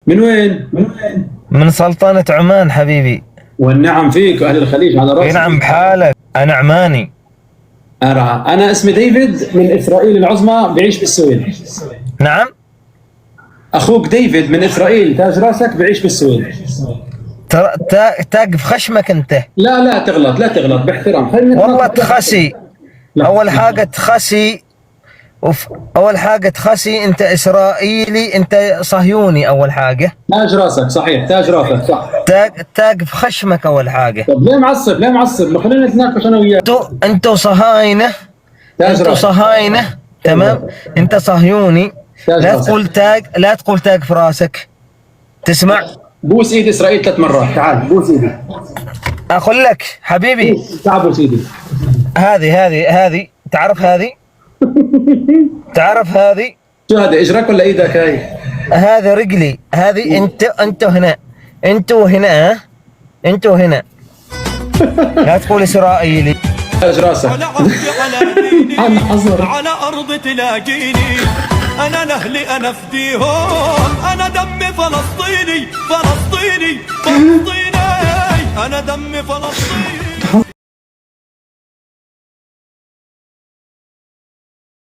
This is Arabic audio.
من وين؟ من سلطنة عمان حبيبي. والنعم فيك أهل الخليج على اي راسي. نعم بحالك، انا عماني. أنا اسمي ديفيد من إسرائيل العظمى، بعيش بالسويد. نعم. أخوك ديفيد من إسرائيل تاج راسك، بعيش بالسويد. ترى تاقف خشمك انت. لا تغلط، لا تغلط، باحترام. خلينا والله نتناقش. تخسي. لا. اول حاجة تخسي. اول حاجة تخسي، انت اسرائيلي، انت صهيوني اول حاجة. تاج راسك صحيح، تاج راسك صح. تاقف خشمك اول حاجة. طب ليه معصب؟ ليه معصب؟ ما خلينا نتناقش أنا وياك. انتوا صهاينة. تاج انتوا راسك. صهاينة. تمام. انت صهيوني. تاج لا راسك. تقول تاج، لا تقول تاج في راسك. تسمع؟ بوس إيد إسرائيل 3 مرات، تعال بوس إيدي. اقول لك حبيبي، تعال بوس إيدي. هذه تعرف هذه؟ تعرف هذه؟ شو هذا، إجرك ولا إيدك هاي؟ هذا رجلي، هذه انتوا هنا، انتوا هنا، ها؟ انتوا هنا. لا تقول اسرائيلي. تاج راسك. على عهدي على ديني أنا حصر. على أرض تلاقيني، أنا لأهلي أنا فديهم، أنا دمي فلسطيني فلسطيني فلسطيني، أنا دمي فلسطيني.